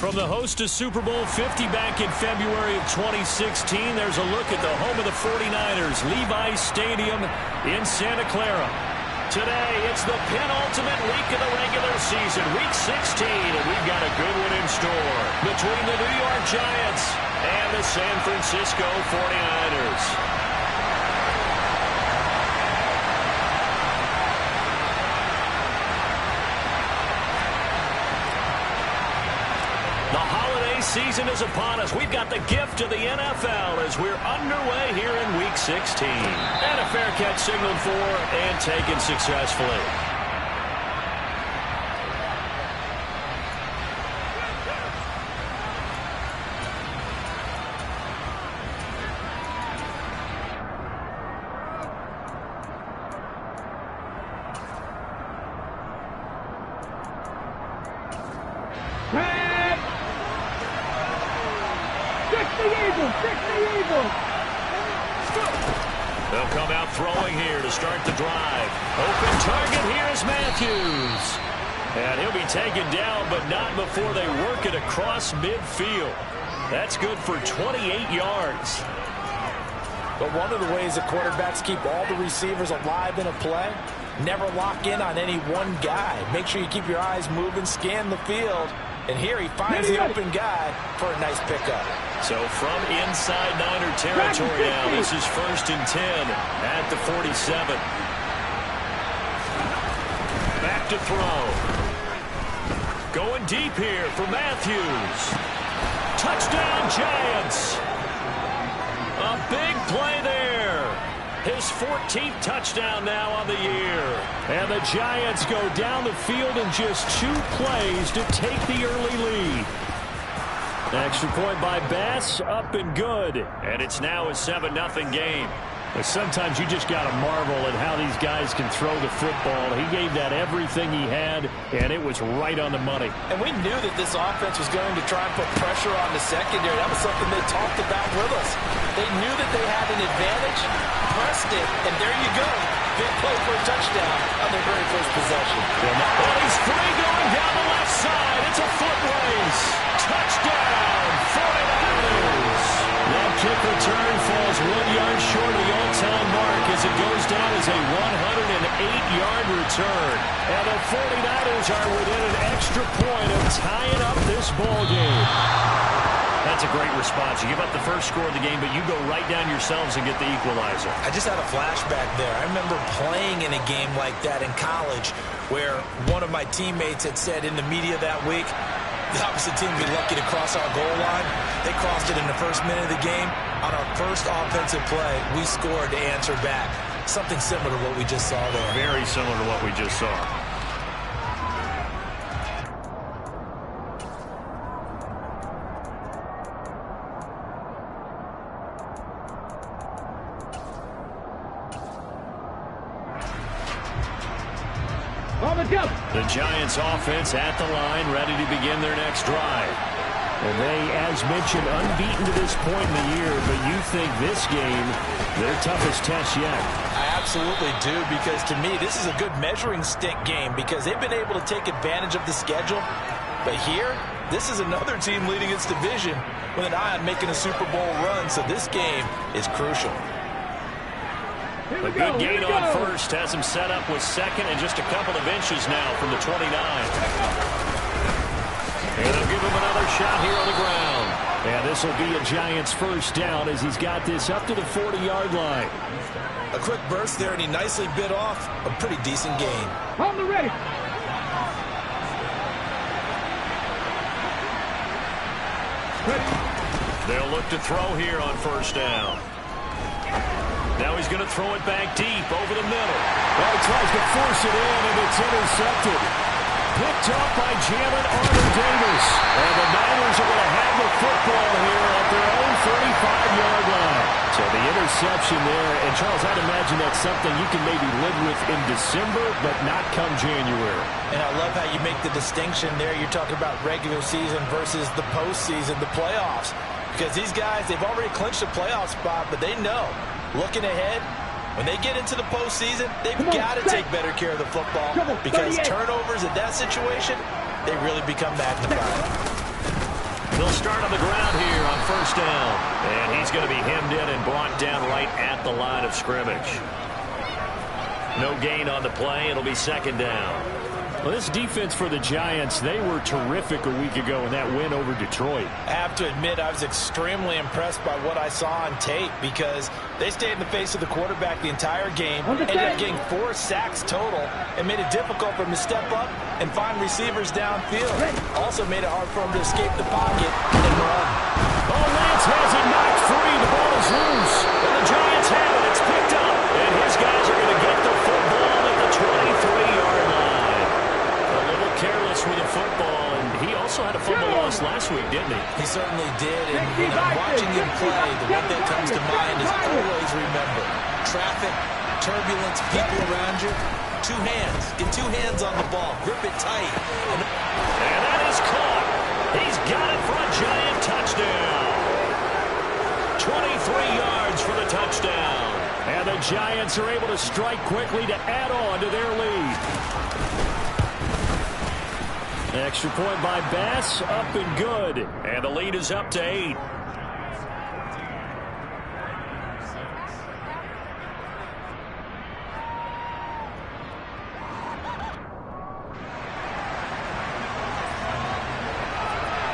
From the host to Super Bowl 50 back in February of 2016, there's a look at the home of the 49ers, Levi's Stadium in Santa Clara. Today, it's the penultimate week of the regular season, Week 16, and we've got a good one in store between the New York Giants and the San Francisco 49ers. Season is upon us. We've got the gift of the NFL as we're underway here in Week 16. And a fair catch signaled for and taken successfully. They'll come out throwing here to start the drive. Open target here is Matthews. And he'll be taken down, but not before they work it across midfield. That's good for 28 yards. But one of the ways that quarterbacks keep all the receivers alive in a play, never lock in on any one guy. Make sure you keep your eyes moving, scan the field. And here he finds the open guy for a nice pickup. So from inside Niner territory now, this is 1st and 10 at the 47. Back to throw. Going deep here for Matthews. Touchdown Giants. A big play there. His 14th touchdown now on the year. And the Giants go down the field in just 2 plays to take the early lead. Extra point by Bass, up and good. And it's now a 7-0 game. But sometimes you just got to marvel at how these guys can throw the football. He gave that everything he had, and it was right on the money. And we knew that this offense was going to try and put pressure on the secondary. That was something they talked about with us. They knew that they had an advantage, pressed it, and there you go. Big play for a touchdown on their very first possession. And he's free going down the left side. It's a foot race. Touchdown, 49ers. That kick return falls 1 yard short of the all-time mark as it goes down as a 108-yard return. And the 49ers are within an extra point of tying up this ball game. That's a great response. You give up the first score of the game, but you go right down yourselves and get the equalizer. I just had a flashback there. I remember playing in a game like that in college where one of my teammates had said in the media that week, the opposite team would be lucky to cross our goal line. They crossed it in the first minute of the game. On our first offensive play, we scored to answer back. Something similar to what we just saw there. Very similar to what we just saw. The Giants offense at the line, ready to begin their next drive. And they, as mentioned, unbeaten to this point in the year, but you think this game, their toughest test yet. I absolutely do, because to me, this is a good measuring stick game because they've been able to take advantage of the schedule. But here, this is another team leading its division with an eye on making a Super Bowl run, so this game is crucial. A good gain on first has him set up with second and just a couple of inches now from the 29. And they'll give him another shot here on the ground. And this will be a Giants first down as he's got this up to the 40-yard line. A quick burst there, and he nicely bit off a pretty decent gain. On the ready. They'll look to throw here on first down. Now he's going to throw it back deep over the middle. Well, he tries to force it in, and it's intercepted. Picked up by Jalen Armour-Davis. And the Niners are going to have the football here at their own 35-yard line. So the interception there. And, Charles, I'd imagine that's something you can maybe live with in December, but not come January. And I love how you make the distinction there. You're talking about regular season versus the postseason, the playoffs. Because these guys, they've already clinched a playoff spot, but they know, looking ahead, when they get into the postseason, they've got to take better care of the football because turnovers in that situation, they really become magnified. He'll start on the ground here on first down. And he's going to be hemmed in and brought down right at the line of scrimmage. No gain on the play. It'll be second down. Well, this defense for the Giants, they were terrific a week ago in that win over Detroit. I have to admit, I was extremely impressed by what I saw on tape because they stayed in the face of the quarterback the entire game, ended up getting 4 sacks total, and made it difficult for him to step up and find receivers downfield. Also made it hard for him to escape the pocket and run. Oh, Lance has it knocked free. The ball is loose. And the Giants have it. It's picked up. And his guys are going to get the football at the 23-yard line. Careless with the football, and he also had a fumble loss last week, didn't he? He certainly did, and when I'm watching him play, the one that comes to mind is always remember. Traffic, turbulence, people around you, 2 hands. Get 2 hands on the ball. Grip it tight. And that is caught. He's got it for a Giant touchdown. 23 yards for the touchdown. And the Giants are able to strike quickly to add on to their lead. Extra point by Bass, up and good. And the lead is up to 8.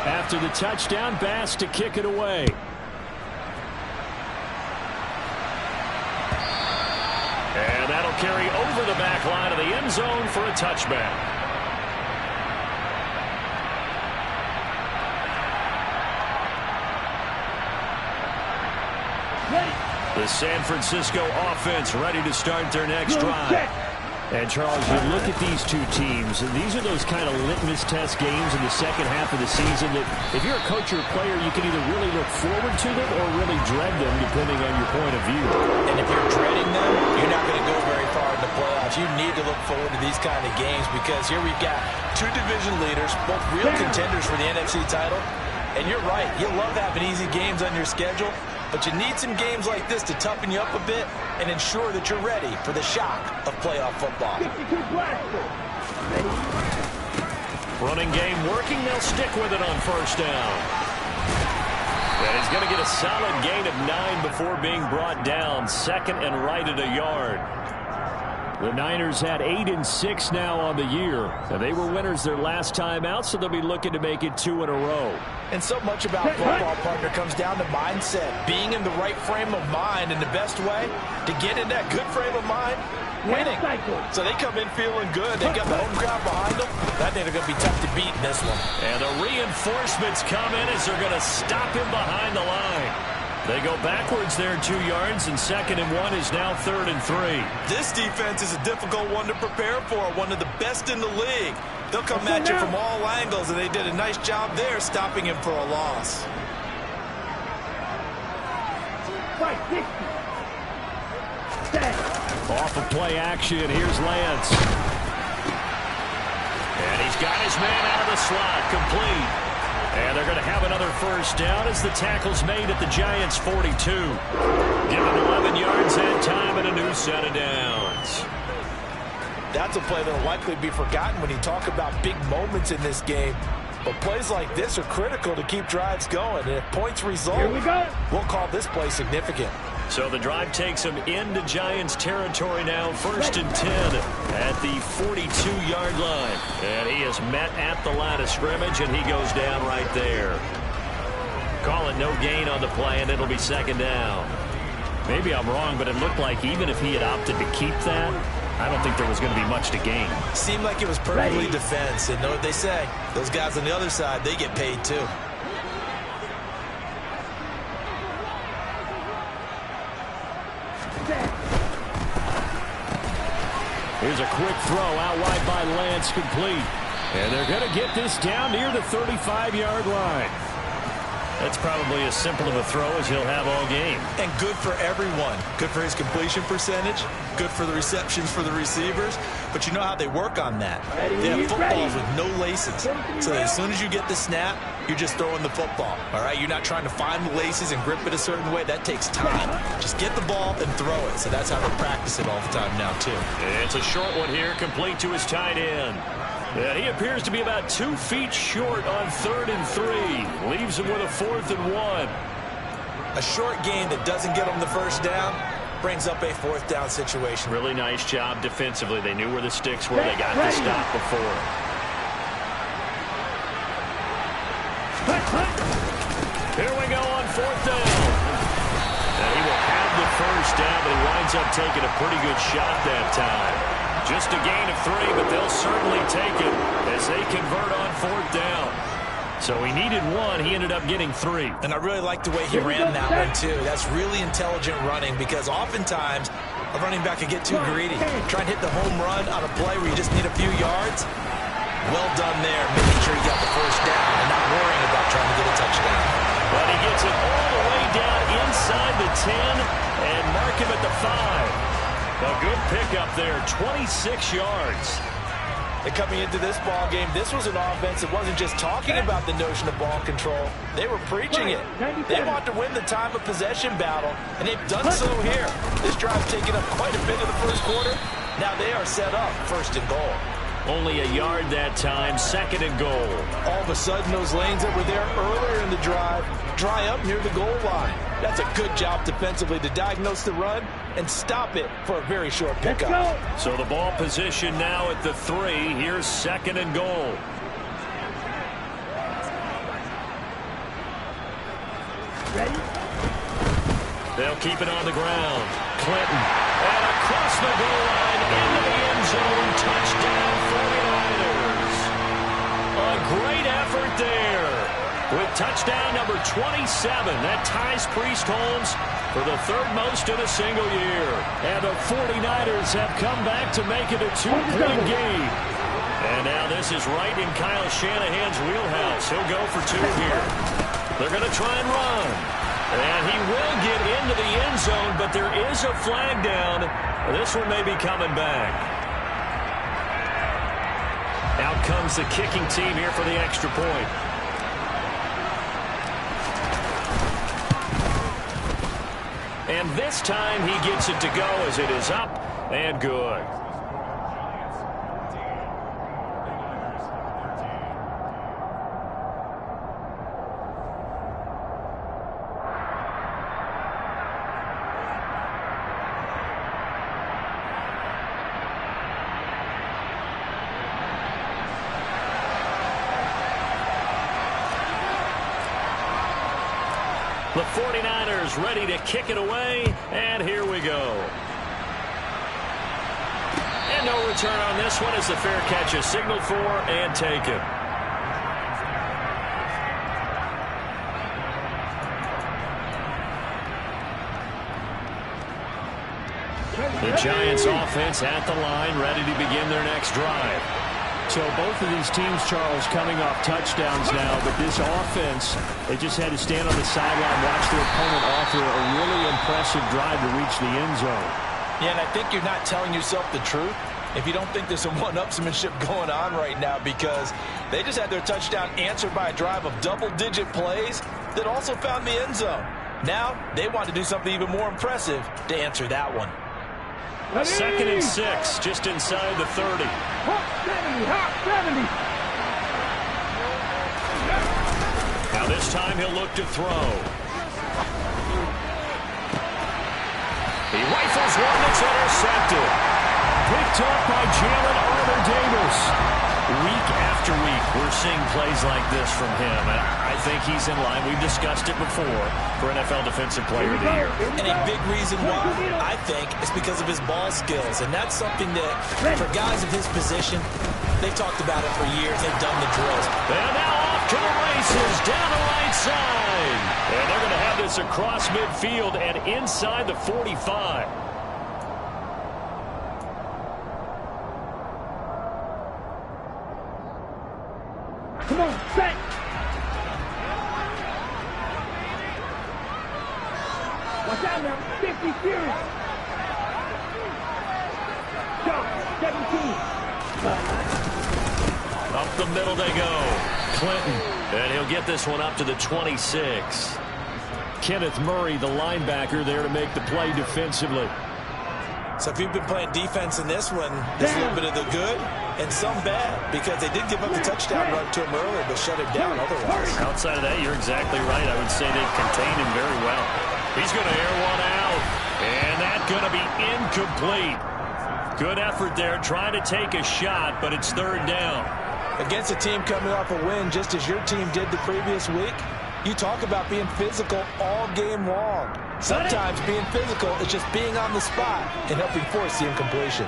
After the touchdown, Bass to kick it away. And that'll carry over the back line of the end zone for a touchback. The San Francisco offense ready to start their next drive. And, Charles, you look at these two teams, and these are those kind of litmus test games in the second half of the season that if you're a coach or a player, you can either really look forward to them or really dread them, depending on your point of view. And if you're dreading them, you're not going to go very far in the playoffs. You need to look forward to these kind of games because here we've got 2 division leaders, both real contenders for the NFC title. And you're right, you love having easy games on your schedule, but you need some games like this to toughen you up a bit and ensure that you're ready for the shock of playoff football. Running game working. They'll stick with it on first down. And he's going to get a solid gain of 9 before being brought down. Second and right at a yard. The Niners had 8 and 6 now on the year. And they were winners their last time out, so they'll be looking to make it 2 in a row. And so much about football, partner, comes down to mindset. Being in the right frame of mind, and the best way to get in that good frame of mind, winning. So they come in feeling good. They got the home crowd behind them. I think they're going to be tough to beat in this one. And the reinforcements come in as they're going to stop him behind the line. They go backwards there 2 yards, and 2nd and 1 is now 3rd and 3. This defense is a difficult one to prepare for, one of the best in the league. They'll come at you from all angles, and they did a nice job there stopping him for a loss. Off of play action, here's Lance. And he's got his man out of the slot, complete. And they're going to have another first down as the tackle's made at the Giants' 42. Given 11 yards that time and a new set of downs. That's a play that will likely be forgotten when you talk about big moments in this game. But plays like this are critical to keep drives going. And if points result, we'll call this play significant. So the drive takes him into Giants territory now, 1st and 10 at the 42-yard line. And he is met at the line of scrimmage, and he goes down right there. Call it no gain on the play, and it'll be 2nd down. Maybe I'm wrong, but it looked like even if he had opted to keep that, I don't think there was going to be much to gain. Seemed like it was perfectly defense, and know what they say. Those guys on the other side, they get paid too. Here's a quick throw out wide by Lance, complete. And they're going to get this down near the 35-yard line. That's probably as simple of a throw as he'll have all game. And good for everyone. Good for his completion percentage. Good for the receptions for the receivers. But you know how they work on that. They have footballs with no laces. So that as soon as you get the snap, you're just throwing the football. All right? You're not trying to find the laces and grip it a certain way. That takes time. Just get the ball and throw it. So that's how they practice it all the time now, too. It's a short one here, complete to his tight end. And he appears to be about 2 feet short on 3rd and 3. Leaves him with a 4th and 1. A short gain that doesn't get him the first down brings up a 4th down situation. Really nice job defensively. They knew where the sticks were. They got the stop before. Here we go on 4th down. And he will have the first down, but he winds up taking a pretty good shot that time. Just a gain of 3, but they'll certainly take it as they convert on 4th down. So he needed 1. He ended up getting 3. And I really like the way he ran that one, too. That's really intelligent running because oftentimes a running back can get too greedy. Try and hit the home run on a play where you just need a few yards. Well done there, making sure he got the first down and not worrying about trying to get a touchdown. But he gets it all the way down inside the 10 and mark him at the 5. A good pickup there, 26 yards. And coming into this ball game, this was an offense that wasn't just talking about the notion of ball control. They were preaching it. They want to win the time of possession battle, and they've done so here. This drive's taken up quite a bit of the first quarter. Now they are set up 1st and goal. Only a yard that time, 2nd and goal. All of a sudden, those lanes that were there earlier in the drive dry up near the goal line. That's a good job defensively to diagnose the run and stop it for a very short pickup. So the ball position now at the 3. Here's 2nd and goal. Ready? They'll keep it on the ground. Clinton. And across the goal line into the end zone. Touchdown 49ers. A great effort there. With touchdown number 27, that ties Priest Holmes for the 3rd most in a single year. And the 49ers have come back to make it a 2-point game. And now this is right in Kyle Shanahan's wheelhouse. He'll go for 2 here. They're going to try and run. And he will get into the end zone, but there is a flag down. This one may be coming back. Out comes the kicking team here for the extra point. And this time he gets it to go as it is up and good. The 49ers ready to kick it away, and here we go. And no return on this one as the fair catch is signaled for and taken. The Giants offense at the line, ready to begin their next drive. So both of these teams, Charles, coming off touchdowns now, but this offense, they just had to stand on the sideline, watch their opponent offer a really impressive drive to reach the end zone. Yeah, and I think you're not telling yourself the truth if you don't think there's some one-upsmanship going on right now, because they just had their touchdown answered by a drive of double-digit plays that also found the end zone. Now they want to do something even more impressive to answer that one. 2nd and 6, just inside the 30. Now this time he'll look to throw. He rifles one that's intercepted. Picked up by Jalen Armour-Davis. Week after week, we're seeing plays like this from him, and I think he's in line. We've discussed it before for NFL Defensive Player of the Year. And a big reason why, I think, is because of his ball skills, and that's something that, for guys of his position, they've talked about it for years. They've done the drills. And now off to the races, down the right side. And they're going to have this across midfield and inside the 45. Come on, set. Watch out now, 50 Fury. Jump, 17. Up the middle they go. Clinton, and he'll get this one up to the 26. Kenneth Murray, the linebacker, there to make the play defensively. So if you've been playing defense in this one, there's a little bit of the good and some bad, because they did give up the touchdown run to him earlier, but shut him down otherwise. Outside of that, you're exactly right. I would say they contained him very well. He's going to air one out, and that's going to be incomplete. Good effort there, trying to take a shot, but it's third down. Against a team coming off a win, just as your team did the previous week, you talk about being physical all game long. Sometimes being physical is just being on the spot and helping force the incompletion.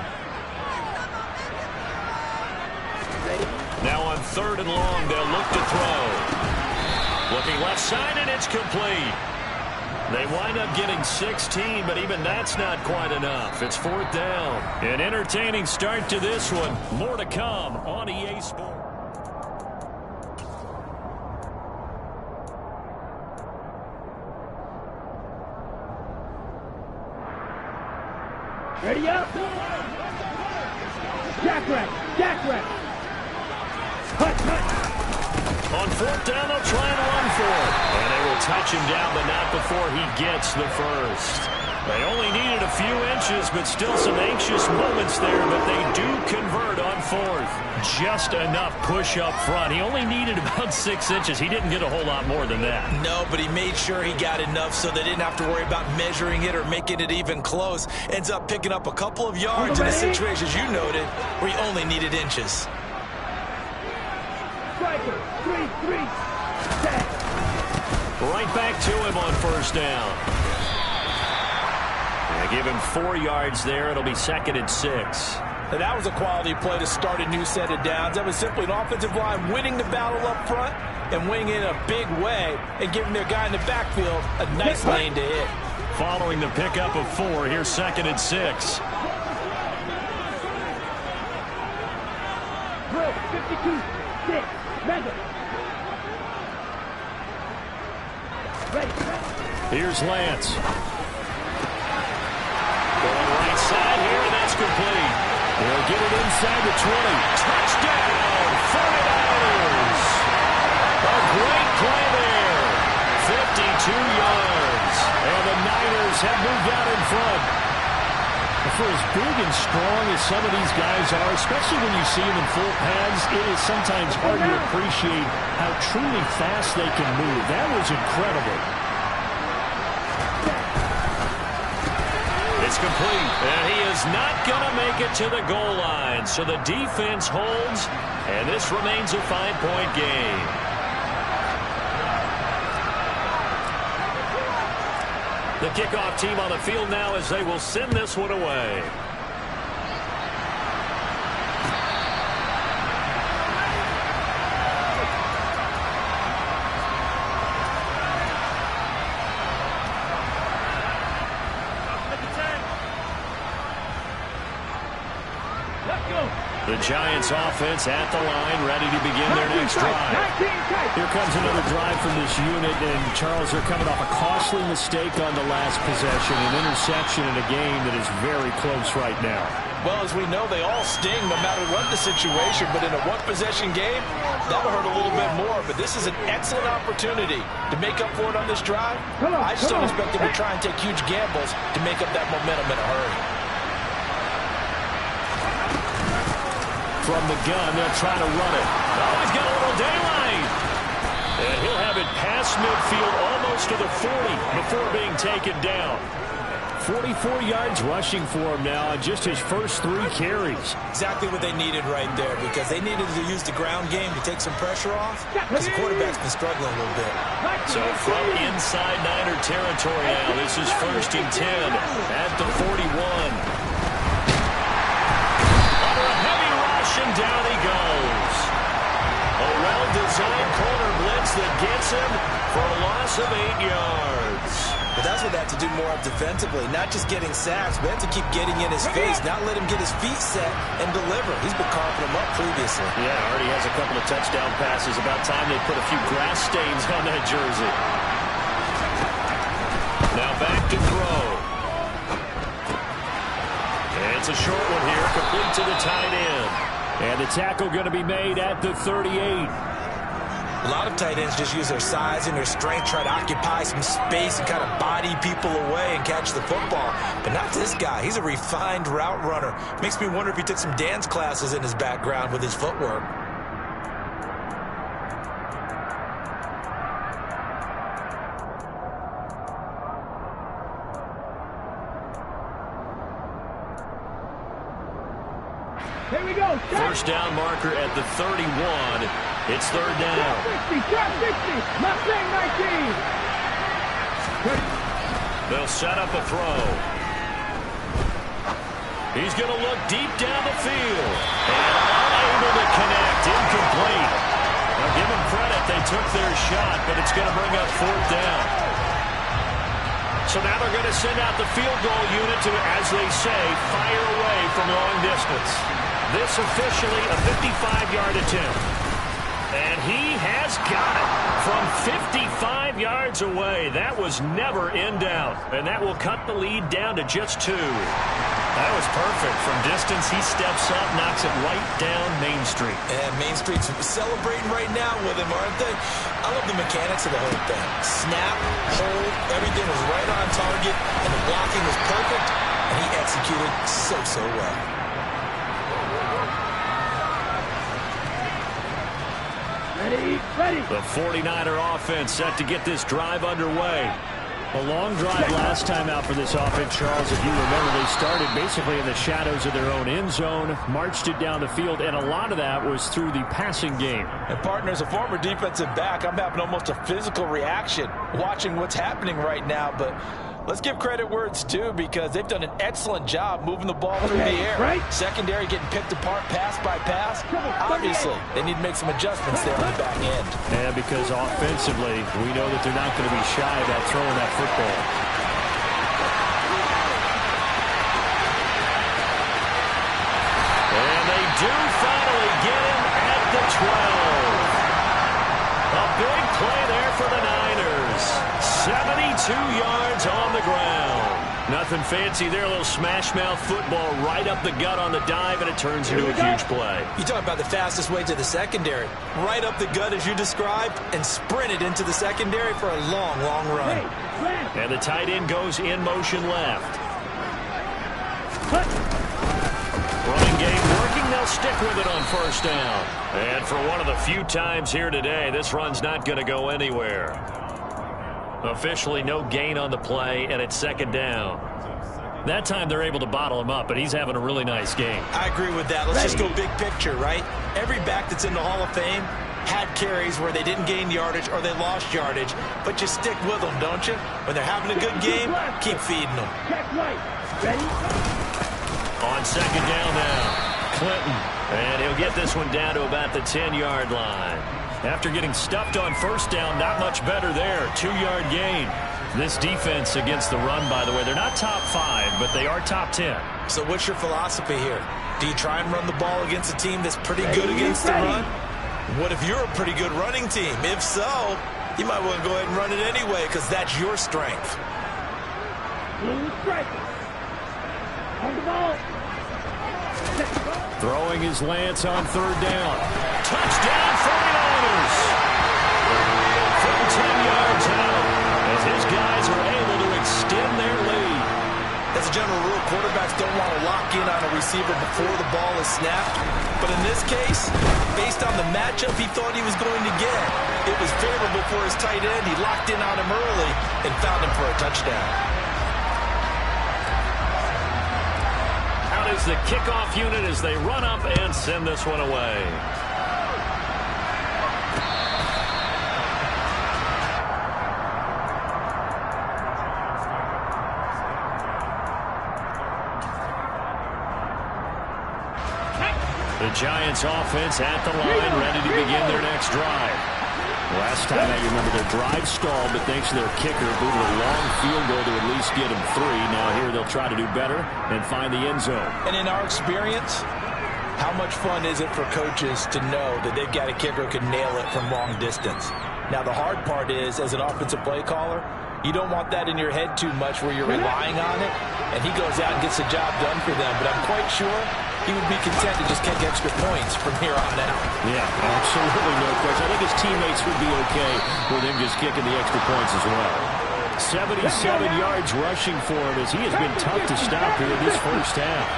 Now on third and long, they'll look to throw. Looking left side, and it's complete. They wind up getting 16, but even that's not quite enough. It's fourth down. An entertaining start to this one. More to come on EA Sports. Ready up. Jackrack. Jackrack. Hut, hut. On fourth down, they'll try and run for it. And they will touch him down, but not before he gets the first. They only needed a few inches, but still some anxious moments there, but they do convert on fourth. Just enough push up front. He only needed about 6 inches. He didn't get a whole lot more than that. No, but he made sure he got enough so they didn't have to worry about measuring it or making it even close. Ends up picking up a couple of yards in a situation, as you noted, where he only needed inches. Striker. 3-3. Set. Right back to him on first down. They give him 4 yards there. It'll be second and 6. And that was a quality play to start a new set of downs. That was simply an offensive line winning the battle up front and winning in a big way and giving their guy in the backfield a nice lane to hit. Following the pickup of 4, here's second and 6. Drill. 52. 6. Mega. Ready. Here's Lance. Going right side here, and that's complete. They'll get it inside the 20. Touchdown, 49ers. A great play there. 52 yards. And the Niners have moved out in front. For as big and strong as some of these guys are, especially when you see them in full pads, it is sometimes hard to appreciate how truly fast they can move. That was incredible. It's complete, and he is not going to make it to the goal line. So the defense holds, and this remains a 5-point game. The kickoff team on the field now as they will send this one away. The Giants offense at the line, ready to begin their next drive. Here comes another drive from this unit, and Charles, they're coming off a costly mistake on the last possession, an interception in a game that is very close right now. Well, as we know, they all sting no matter what the situation, but in a one-possession game, that'll hurt a little bit more. But this is an excellent opportunity to make up for it on this drive. I just don't expect them to try and take huge gambles to make up that momentum in a hurry. From the gun, they'll try to run it. Oh, he's got a little daylight. And he'll have it past midfield almost to the 40 before being taken down. 44 yards rushing for him now on just his first 3 carries. Exactly what they needed right there, because they needed to use the ground game to take some pressure off, because the quarterback's been struggling a little bit. So from inside Niner territory now, this is first and 10 at the 41. And down he goes. A well-designed corner blitz that gets him for a loss of 8 yards. But that's what they have to do more of defensively, not just getting sacks, but have to keep getting in his face, not let him get his feet set and deliver. He's been carving him up previously. Yeah, already has a couple of touchdown passes. About time they put a few grass stains on that jersey. Now back to throw. And it's a short one here, complete to the tight end. And the tackle going to be made at the 38. A lot of tight ends just use their size and their strength, try to occupy some space and kind of body people away and catch the football. But not this guy. He's a refined route runner. Makes me wonder if he took some dance classes in his background with his footwork. Here we go. First down marker at the 31. It's third down. Drop 60. Mustang 19. They'll set up a throw. He's going to look deep down the field. And unable to connect. Incomplete. Now give them credit. They took their shot, but it's going to bring up fourth down. So now they're going to send out the field goal unit to, as they say, fire away from long distance. This officially a 55-yard attempt. And he has got it from 55 yards away. That was never in doubt. And that will cut the lead down to just 2. That was perfect. From distance, he steps up, knocks it right down Main Street. And Main Street's celebrating right now with him, aren't they? I love the mechanics of the whole thing. Snap, hold, everything was right on target, and the blocking was perfect, and he executed so well. Ready. The 49er offense set to get this drive underway. A long drive last time out for this offense, Charles. If you remember, they started basically in the shadows of their own end zone, marched it down the field, and a lot of that was through the passing game. And partner, as a former defensive back, I'm having almost a physical reaction watching what's happening right now. But let's give credit where it's due, because they've done an excellent job moving the ball through the air. Right. Secondary getting picked apart pass by pass. Obviously, they need to make some adjustments there on the back end. Yeah, because offensively, we know that they're not going to be shy about throwing that football. And they do finally get him at the 12. A big play there for the Niners. 72 yards on the ground. Nothing fancy there. A little smash-mouth football right up the gut on the dive, and it turns into a huge play. You talk about the fastest way to the secondary. Right up the gut as you described, and sprinted into the secondary for a long run. And the tight end goes in motion left. Running game working. They'll stick with it on first down. And for one of the few times here today, this run's not going to go anywhere. Officially no gain on the play, and it's second down. That time they're able to bottle him up, but he's having a really nice game. I agree with that. Let's just go big picture, right? Every back that's in the Hall of Fame had carries where they didn't gain yardage or they lost yardage, but you stick with them, don't you? When they're having a good game, keep feeding them. Ready? On second down now, Clinton. And he'll get this one down to about the 10-yard line. After getting stuffed on first down, not much better there. 2-yard gain. This defense against the run, by the way, they're not top 5, but they are top 10. So what's your philosophy here? Do you try and run the ball against a team that's pretty good against the run? What if you're a pretty good running team? If so, you might want to go ahead and run it anyway, because that's your strength. On the ball. Throwing his Lance on third down. Touchdown 49ers! From 10 yards out, as his guys are able to extend their lead. As a general rule, quarterbacks don't want to lock in on a receiver before the ball is snapped. But in this case, based on the matchup he thought he was going to get, it was favorable for his tight end. He locked in on him early and found him for a touchdown. Out is the kickoff unit as they run up and send this one away. The Giants offense at the line, ready to begin their next drive. Last time out, you remember their drive stalled, but thanks to their kicker, booted a long field goal to at least get them 3. Now here they'll try to do better and find the end zone. And in our experience, how much fun is it for coaches to know that they've got a kicker who can nail it from long distance? Now the hard part is, as an offensive play caller, you don't want that in your head too much where you're relying on it, and he goes out and gets the job done for them. But I'm quite sure he would be content to just kick extra points from here on out. Yeah, absolutely no question. I think his teammates would be okay with him just kicking the extra points as well. 77 yards rushing for him as he has been tough to stop here in this first half.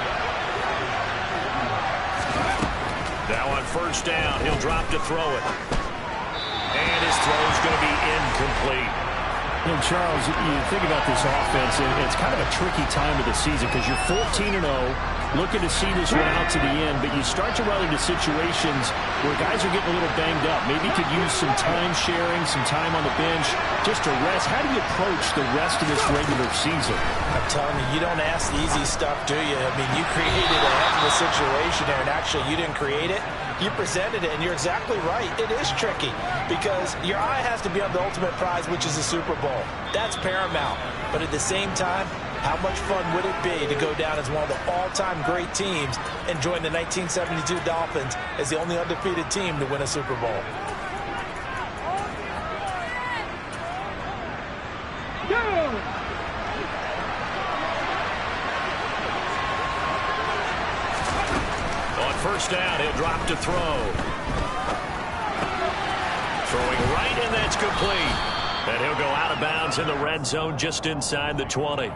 Now on first down, he'll drop to throw it. And his throw is going to be incomplete. And Charles, you think about this offense, it's kind of a tricky time of the season because you're 14-0, looking to see this one out to the end, but you start to run into situations where guys are getting a little banged up. Maybe could use some time sharing, some time on the bench just to rest. How do you approach the rest of this regular season? I'm telling you, you don't ask the easy stuff, do you? I mean, you created a heck of a situation there, and actually you didn't create it. You presented it, and you're exactly right. It is tricky because your eye has to be on the ultimate prize, which is the Super Bowl. That's paramount. But at the same time, how much fun would it be to go down as one of the all-time great teams and join the 1972 Dolphins as the only undefeated team to win a Super Bowl? First down, he'll drop to throw. Throwing right, and that's complete. And he'll go out of bounds in the red zone just inside the 20.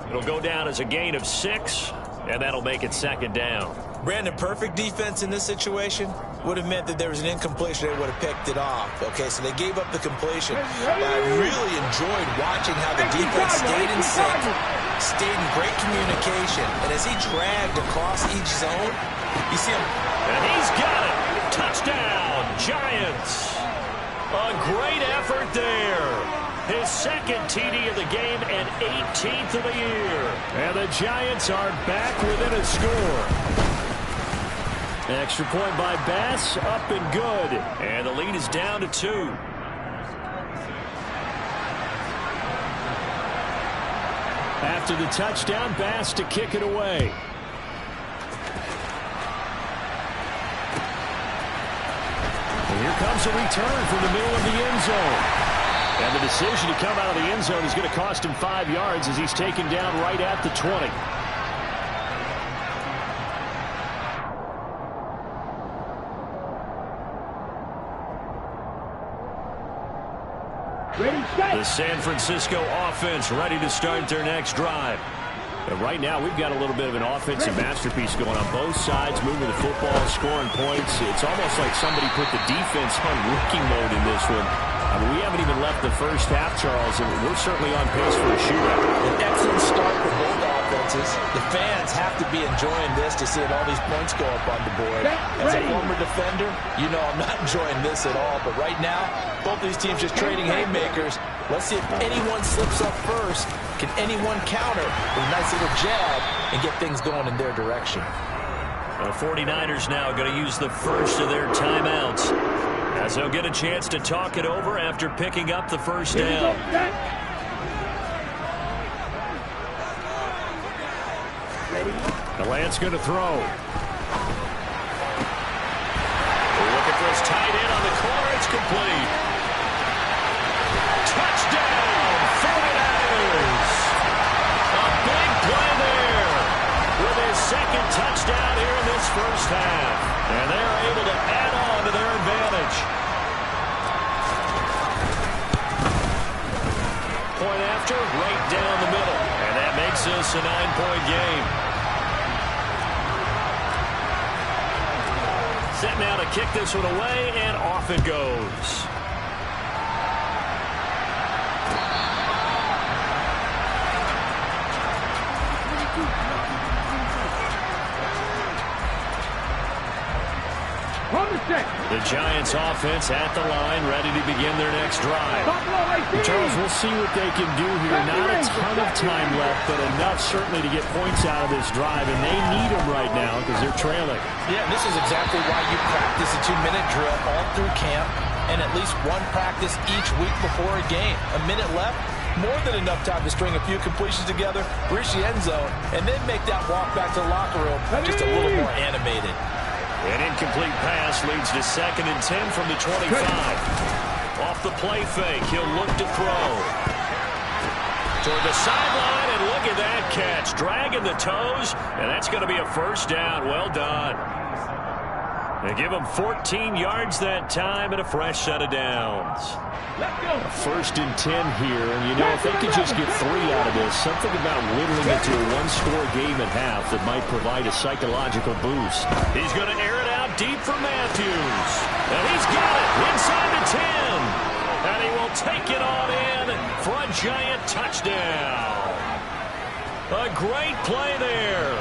It'll go down as a gain of 6, and that'll make it second down. Brandon, perfect defense in this situation would have meant that there was an incompletion. They would have picked it off. Okay, so they gave up the completion. But I really enjoyed watching how the defense stayed in sync, stayed in great communication. And as he dragged across each zone, you see him. And he's got it. Touchdown, Giants. A great effort there. His second TD of the game and 18th of the year. And the Giants are back within a score. Extra point by Bass, up and good. And the lead is down to 2. After the touchdown, Bass to kick it away. And here comes a return from the middle of the end zone. And the decision to come out of the end zone is going to cost him 5 yards as he's taken down right at the 20. The San Francisco offense ready to start their next drive. And right now, we've got a little bit of an offensive masterpiece going on both sides, moving the football, scoring points. It's almost like somebody put the defense on rookie mode in this one. I mean, we haven't even left the first half, Charles, and we're certainly on pace for a shootout. An excellent start for both offenses. The fans have to be enjoying this to see all these points go up on the board. As a former defender, you know I'm not enjoying this at all. But right now, both these teams just trading haymakers. Let's see if anyone slips up first. Can anyone counter with a nice little jab and get things going in their direction? The 49ers now going to use the first of their timeouts, as they'll get a chance to talk it over after picking up the first down. The Lance going to throw. Looking for his tight end on the corner. It's complete. Touchdown, 49ers. A big play there with his second touchdown here in this first half. And they're able to add on to their advantage. Point after, right down the middle. And that makes this a 9-point game. Set now to kick this one away, and off it goes. The Giants offense at the line, ready to begin their next drive. Charles, we'll see what they can do here. Not a ton of time left, but enough certainly to get points out of this drive, and they need them right now because they're trailing. Yeah, this is exactly why you practice a 2-minute drill all through camp and at least one practice each week before a game. A minute left, more than enough time to string a few completions together, reach the end zone, and then make that walk back to the locker room just a little more animated. An incomplete pass leads to 2nd and 10 from the 25. Off the play fake, he'll look to throw. toward the sideline, and look at that catch. Dragging the toes, and that's going to be a first down. Well done. They give him 14 yards that time and a fresh set of downs. First and 10 here, and you know, if they could just get 3 out of this, something about whittling it to a one-score game at half that might provide a psychological boost. He's going to air it out deep for Matthews. And he's got it inside the 10. And he will take it on in for a Giant touchdown. A great play there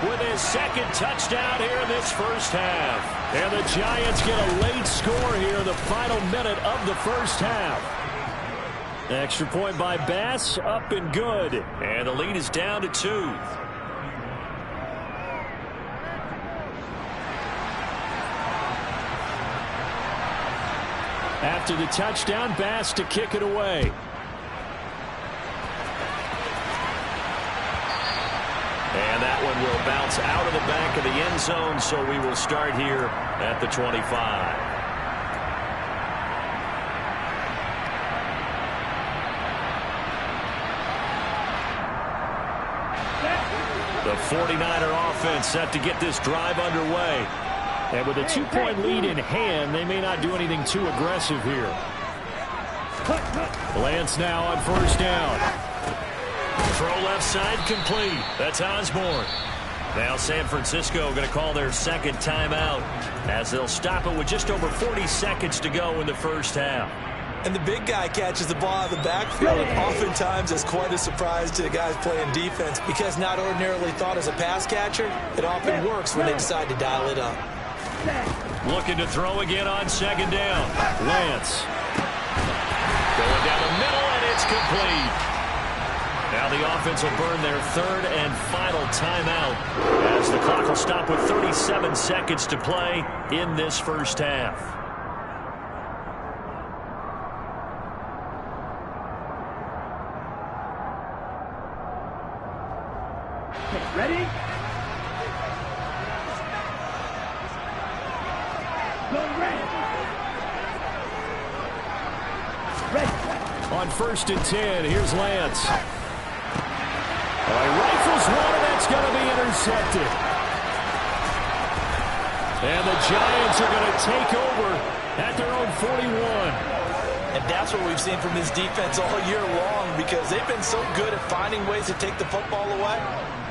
with his second touchdown here in this first half. And the Giants get a late score here in the final minute of the first half. Extra point by Bass, up and good. And the lead is down to 2. After the touchdown, Bass to kick it away. And that one will bounce out of the back of the end zone, so we will start here at the 25. The 49er offense set to get this drive underway. And with a 2-point lead in hand, they may not do anything too aggressive here. Lance now on first down. Throw left side complete. That's Osborne. Now San Francisco going to call their second timeout as they'll stop it with just over 40 seconds to go in the first half. And the big guy catches the ball out of the backfield, and oftentimes it's quite a surprise to the guys playing defense because not ordinarily thought as a pass catcher, it often works when they decide to dial it up. Looking to throw again on second down. Lance. Going down the middle, and it's complete. Now the offense will burn their third and final timeout as the clock will stop with 37 seconds to play in this first half. Ready? Go red. On first and 10, here's Lance. Rifles one, and that's going to be intercepted. And the Giants are going to take over at their own 41. And that's what we've seen from this defense all year long because they've been so good at finding ways to take the football away.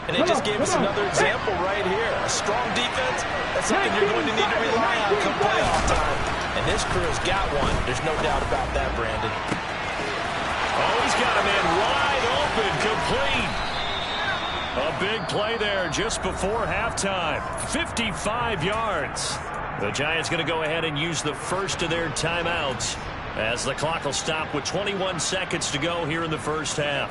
And they just gave us another example right here. A strong defense, that's something you're going to need to rely on come playoff time. And this crew has got one. There's no doubt about that, Brandon. Oh, he's got a man wide open, complete. A big play there just before halftime. 55 yards. The Giants going to go ahead and use the first of their timeouts as the clock will stop with 21 seconds to go here in the first half.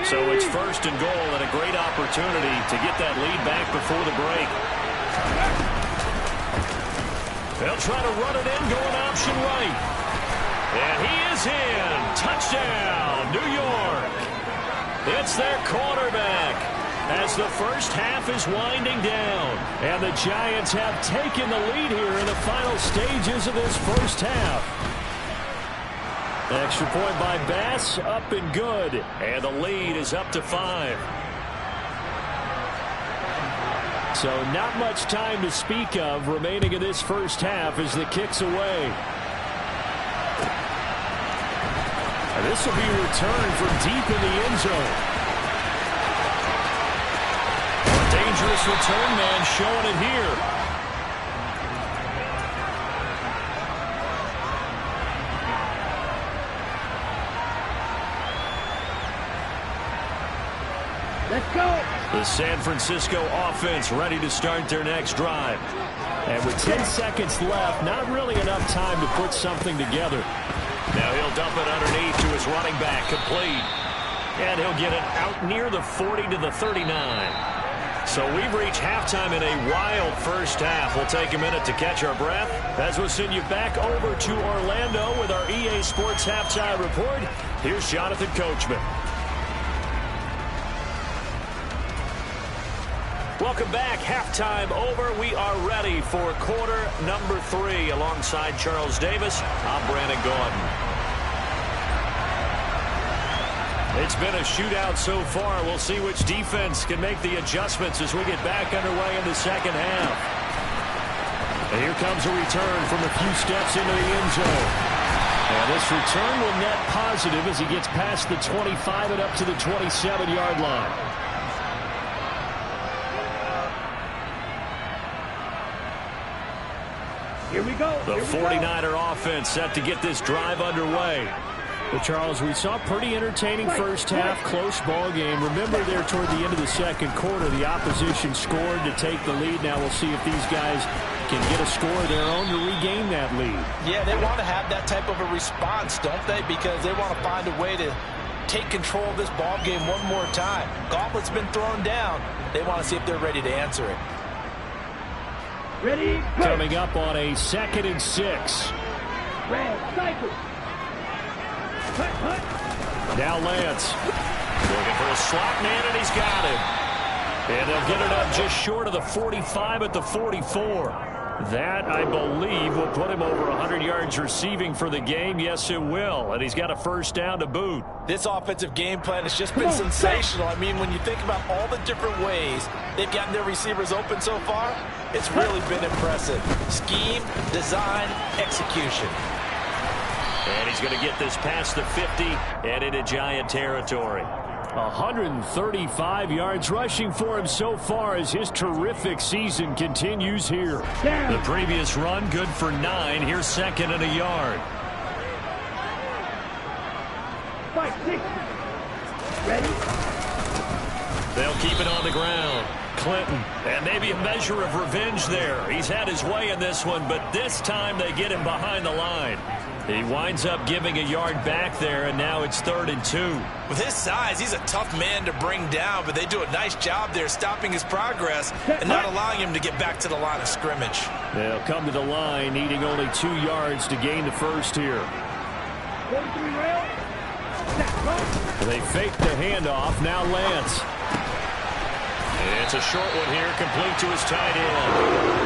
So it's first and goal and a great opportunity to get that lead back before the break. They'll try to run it in, going option right. And he is in. Touchdown, New York. It's their quarterback as the first half is winding down. And the Giants have taken the lead here in the final stages of this first half. Extra point by Bass, up and good. And the lead is up to 5. So not much time to speak of remaining in this first half as the kick's away. And this will be returned from deep in the end zone. A dangerous return man showing it here. Let's go. The San Francisco offense ready to start their next drive. And with 10 seconds left, not really enough time to put something together. Now he'll dump it underneath to his running back, complete. And he'll get it out near the 40 to the 39. So we've reached halftime in a wild first half. We'll take a minute to catch our breath as we'll send you back over to Orlando with our EA Sports Halftime Report. Here's Jonathan Coachman. Welcome back. Halftime over. We are ready for quarter number 3. Alongside Charles Davis, I'm Brandon Gaudin. It's been a shootout so far. We'll see which defense can make the adjustments as we get back underway in the second half. And here comes a return from a few steps into the end zone. And this return will net positive as he gets past the 25 and up to the 27-yard line. Here we go. The 49er offense set to get this drive underway. Well, Charles, we saw a pretty entertaining first half, close ball game. Remember there toward the end of the second quarter, the opposition scored to take the lead. Now we'll see if these guys can get a score of their own to regain that lead. Yeah, they want to have that type of a response, don't they? Because they want to find a way to take control of this ball game one more time. Gauntlet's been thrown down. They want to see if they're ready to answer it. Ready, go. Coming up on a 2nd and 6. Red, cycle. Hut, hut. Now Lance looking for a slot man, and he's got him. And they'll get it up just short of the 45 at the 44. That, I believe, will put him over 100 yards receiving for the game. Yes, it will. And he's got a first down to boot. This offensive game plan has just been sensational. I mean, when you think about all the different ways they've gotten their receivers open so far, it's really been impressive. Scheme, design, execution. And he's going to get this past the 50 and into Giant territory. 135 yards rushing for him so far as his terrific season continues here. The previous run good for 9. Here's 2nd and a yard. 5, 6. Ready? They'll keep it on the ground. Clinton, and maybe a measure of revenge there. He's had his way in this one, but this time they get him behind the line. He winds up giving a yard back there, and now it's 3rd and 2. With his size, he's a tough man to bring down, but they do a nice job there stopping his progress and not allowing him to get back to the line of scrimmage. They'll come to the line, needing only 2 yards to gain the first here. 43 rail. They fake the handoff. Now Lance. It's a short one here, complete to his tight end.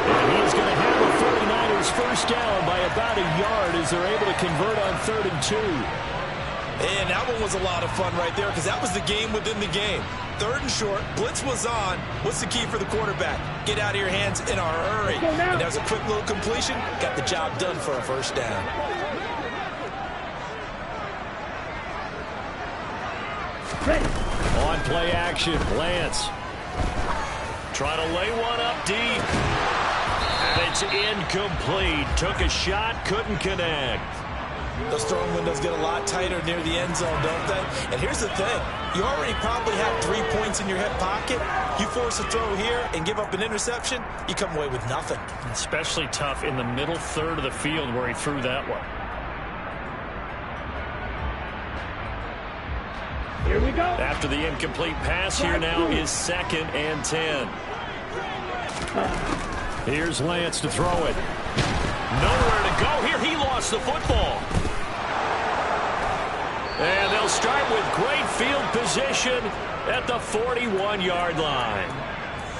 And he's going to have the 49ers first down by about a yard as they're able to convert on 3rd and 2. And that one was a lot of fun right there because that was the game within the game. 3rd and short, blitz was on. What's the key for the quarterback? Get out of your hands in a hurry. And that was a quick little completion. Got the job done for a first down. On play action, Lance. Trying to lay one up deep. And it's incomplete. Took a shot, couldn't connect. Those throwing windows get a lot tighter near the end zone, don't they? And here's the thing. You already probably have 3 points in your hip pocket. You force a throw here and give up an interception, you come away with nothing. Especially tough in the middle third of the field where he threw that one. Here we go. After the incomplete pass, here now is 2nd and 10. Here's Lance to throw it. Nowhere to go here. He lost the football. And they'll start with great field position at the 41-yard line.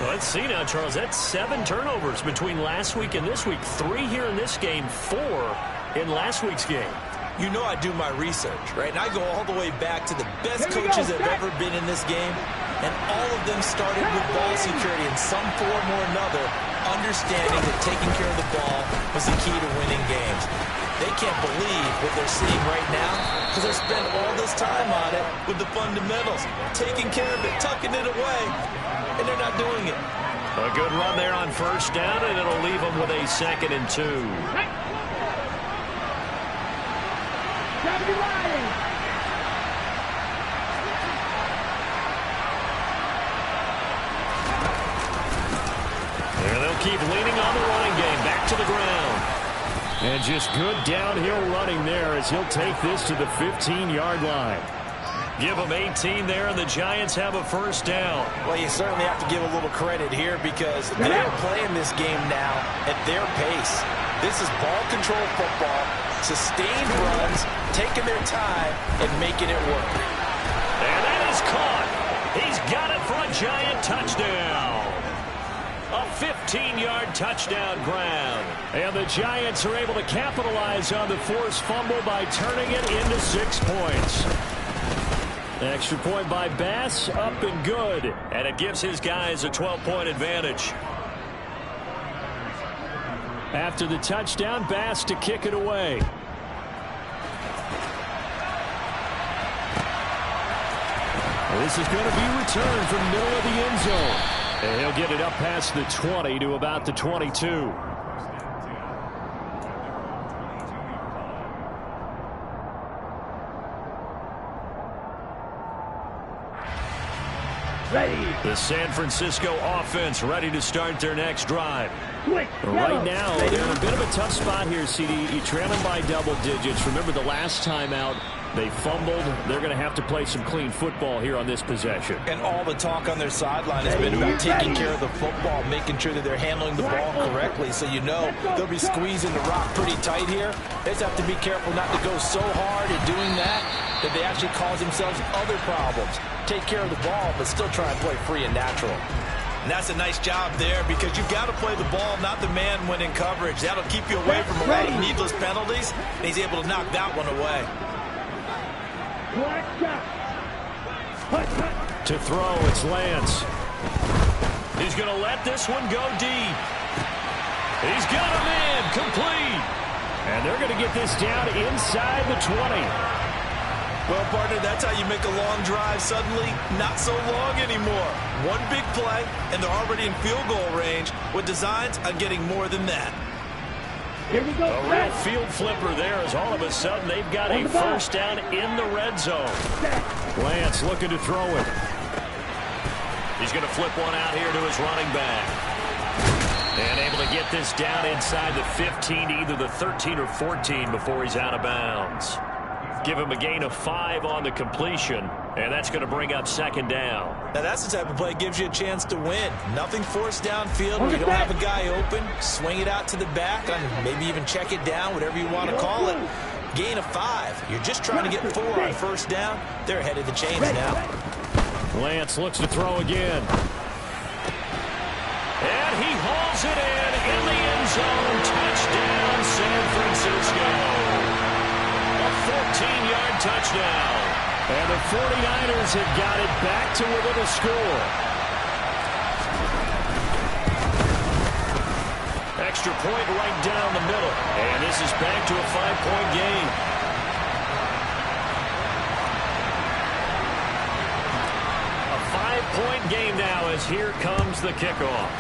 Well, let's see now, Charles. That's 7 turnovers between last week and this week. 3 here in this game, 4 in last week's game. You know I do my research, right? And I go all the way back to the best coaches that have ever been in this game. And all of them started with ball security in some form or another, understanding that taking care of the ball was the key to winning games. They can't believe what they're seeing right now because they spent all this time on it with the fundamentals, taking care of it, tucking it away, and they're not doing it. A good run there on first down, and it'll leave them with a 2nd and 2. And they'll keep leaning on the running game. Back to the ground. And just good downhill running there as he'll take this to the 15-yard line. Give them 18 there, and the Giants have a first down. Well, you certainly have to give a little credit here because they're playing this game now at their pace. This is ball control football, sustained runs, taking their time, and making it work. And that is caught. He's got it for a Giant touchdown. A 15-yard touchdown ground. And the Giants are able to capitalize on the forced fumble by turning it into 6 points. Extra point by Bass, up and good. And it gives his guys a 12-point advantage. After the touchdown, Bass to kick it away. This is going to be returned from the middle of the end zone. And he'll get it up past the 20 to about the 22. Ready. The San Francisco offense ready to start their next drive. Quick. Right now, they're in a bit of a tough spot here, CD. You trail them by double digits. Remember the last time out, they fumbled. They're going to have to play some clean football here on this possession. And all the talk on their sideline has been about taking care of the football, making sure that they're handling the ball correctly. So you know they'll be squeezing the rock pretty tight here. They just have to be careful not to go so hard in doing that they actually cause themselves other problems. Take care of the ball, but still try and play free and natural. And that's a nice job there because you've got to play the ball, not the man when in coverage. That'll keep you away from a lot of needless penalties, and he's able to knock that one away. To throw, it's Lance. He's going to let this one go deep. He's got him in, complete. And they're going to get this down inside the 20. Well, partner, that's how you make a long drive suddenly not so long anymore. One big play, and they're already in field goal range with designs on getting more than that. Here we go. A real field flipper there as all of a sudden they've got a first down in the red zone. Lance looking to throw it. He's going to flip one out here to his running back. And able to get this down inside the 15, either the 13 or 14 before he's out of bounds. Give him a gain of 5 on the completion, and that's going to bring up second down. Now, that's the type of play that gives you a chance to win. Nothing forced downfield where you don't have a guy open. Swing it out to the back, and maybe even check it down, whatever you want to call it. Gain of 5. You're just trying to get 4 on first down. They're ahead of the chains now. Lance looks to throw again. And he hauls it in the end zone. Touchdown, San Francisco. 14-yard touchdown. And the 49ers have got it back to within a score. Extra point right down the middle. And this is back to a 5-point game. A 5-point game now as here comes the kickoff.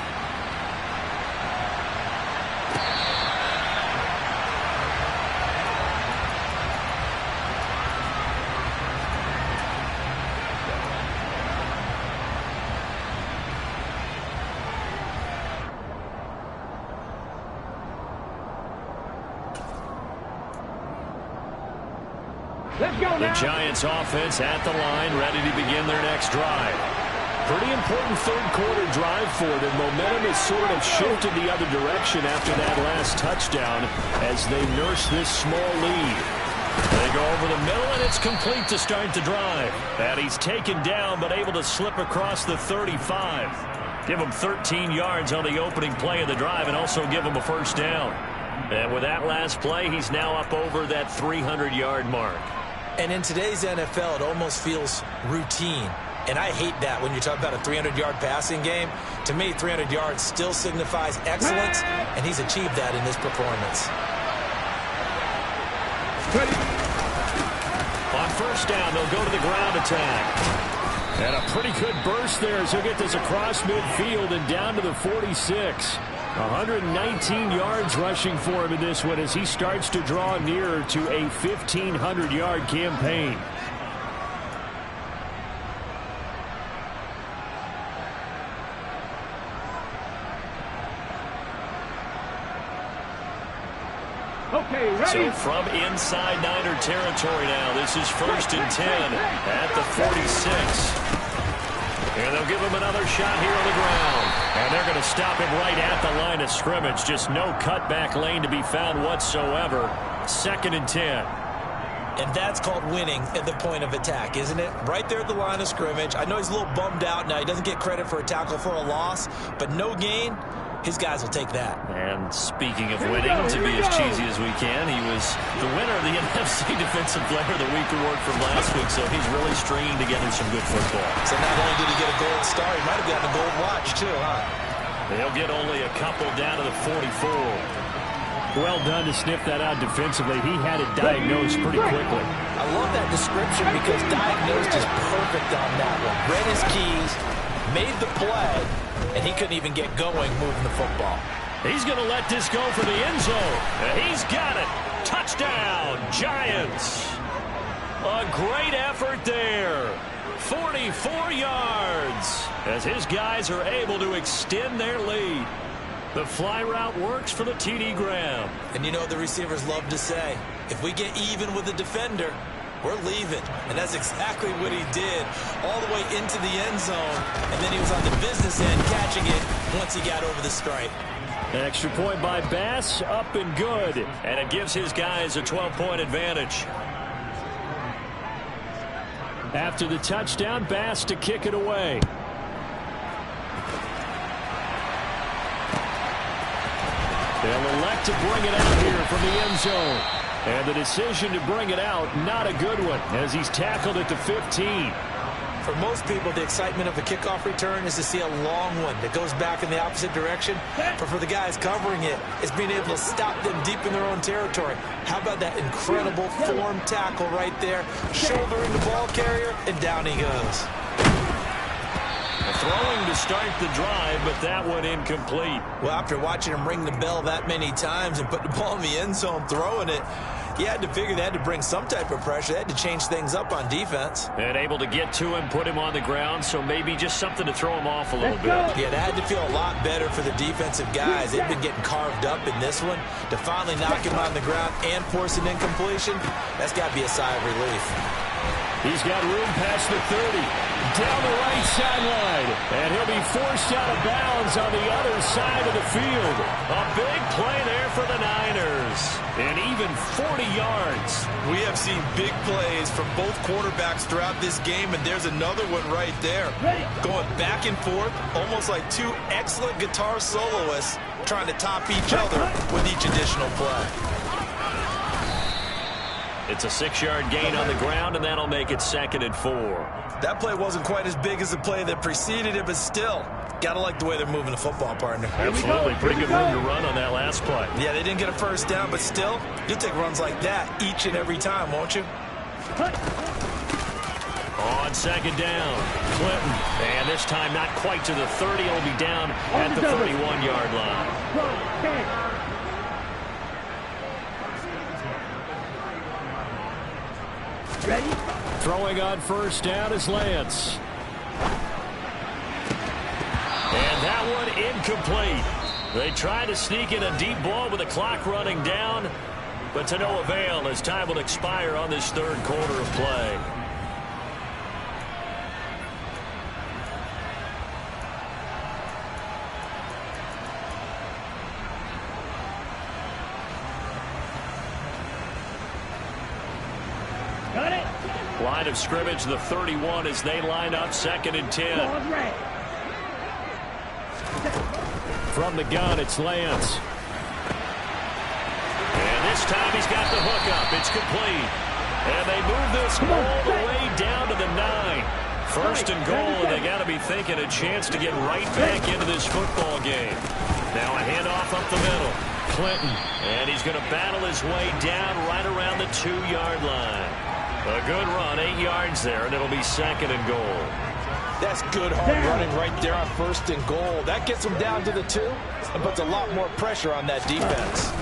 The Giants offense at the line, ready to begin their next drive. Pretty important third quarter drive for them. Momentum has sort of shifted the other direction after that last touchdown as they nurse this small lead. They go over the middle, and it's complete to start the drive. And he's taken down, but able to slip across the 35. Give him 13 yards on the opening play of the drive and also give him a first down. And with that last play, he's now up over that 300-yard mark. And in today's NFL, it almost feels routine. And I hate that when you talk about a 300-yard passing game. To me, 300 yards still signifies excellence, and he's achieved that in this performance. On first down, they'll go to the ground attack. And a pretty good burst there as he'll get this across midfield and down to the 46. 119 yards rushing for him in this one as he starts to draw nearer to a 1,500-yard campaign. Okay, ready. So from inside Niner territory now, this is 1st and 10 at the 46. And they'll give him another shot here on the ground. And they're going to stop him right at the line of scrimmage. Just no cutback lane to be found whatsoever. 2nd and 10. And that's called winning at the point of attack, isn't it? Right there at the line of scrimmage. I know he's a little bummed out now. He doesn't get credit for a tackle for a loss, but no gain, his guys will take that. And speaking of winning, to be as cheesy as we can, he was the winner of the NFC Defensive Player of the Week award from last week, so he's really stringing together some good football. So not only did he get a gold star, he might have gotten a gold watch too, huh? They'll get only a couple down to the 44. Well done to sniff that out defensively. He had it diagnosed pretty quickly. I love that description because diagnosed is perfect on that one. Read his keys, made the play, and he couldn't even get going moving the football. He's going to let this go for the end zone. He's got it. Touchdown, Giants. A great effort there. 44 yards as his guys are able to extend their lead. The fly route works for the TD Graham. And you know what the receivers love to say? If we get even with the defender, we're leaving. And that's exactly what he did all the way into the end zone. And then he was on the business end catching it once he got over the stripe. An extra point by Bass, up and good. And it gives his guys a 12-point advantage. After the touchdown, Bass to kick it away. They'll elect to bring it out here from the end zone. And the decision to bring it out, not a good one, as he's tackled at the 15. For most people, the excitement of a kickoff return is to see a long one that goes back in the opposite direction. But for the guys covering it, it's being able to stop them deep in their own territory. How about that incredible form tackle right there, shouldering the ball carrier, and down he goes. Throwing to start the drive, but that one incomplete. Well, after watching him ring the bell that many times and put the ball in the end zone throwing it, you had to figure they had to bring some type of pressure. They had to change things up on defense. And able to get to him, put him on the ground, so maybe just something to throw him off a little bit. Yeah, that had to feel a lot better for the defensive guys. They've been getting carved up in this one. To finally knock him on the ground and force an incompletion, that's got to be a sigh of relief. He's got room past the 30. Down the right sideline. And he'll be forced out of bounds on the other side of the field. A big play there for the Niners. And even 40 yards. We have seen big plays from both quarterbacks throughout this game, and there's another one right there. Going back and forth, almost like two excellent guitar soloists trying to top each other with each additional play. It's a 6-yard gain on the ground, and that'll make it 2nd and 4. That play wasn't quite as big as the play that preceded it, but still, got to like the way they're moving the football, partner. Absolutely. Pretty good room to run on that last play. Yeah, they didn't get a first down, but still, you'll take runs like that each and every time, won't you? On 2nd down, Clinton. And this time not quite to the 30. It'll be down at the 31-yard line. Ready? Throwing on first down is Lance. And that one incomplete. They try to sneak in a deep ball with the clock running down, but to no avail as time will expire on this 3rd quarter of play. Line of scrimmage, the 31, as they line up 2nd and 10. From the gun, it's Lance. And this time he's got the hook up. It's complete. And they move this all the way down to the 9. 1st and goal, and they got to be thinking a chance to get right back into this football game. Now a handoff up the middle. Clinton, and he's going to battle his way down right around the 2-yard line. A good run, 8 yards there, and it'll be 2nd and goal. That's good hard running right there on 1st and goal. That gets them down to the 2 and puts a lot more pressure on that defense.